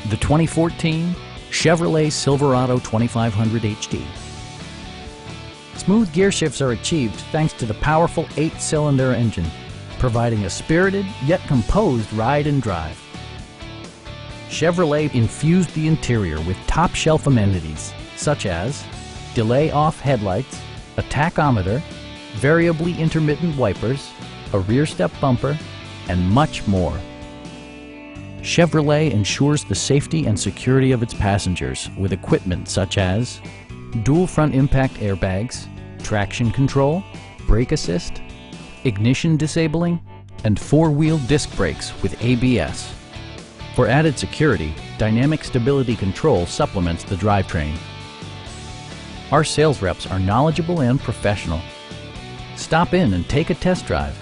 the 2014 Chevrolet Silverado 2500HD. Smooth gear shifts are achieved thanks to the powerful 8-cylinder engine, providing a spirited yet composed ride and drive. Chevrolet infused the interior with top-shelf amenities such as delay-off headlights, a tachometer, variably intermittent wipers, a rear step bumper, and much more. Chevrolet ensures the safety and security of its passengers with equipment such as dual front impact airbags, traction control, brake assist, ignition disabling, and 4-wheel disc brakes with ABS. For added security, dynamic stability control supplements the drivetrain. Our sales reps are knowledgeable and professional. Stop in and take a test drive.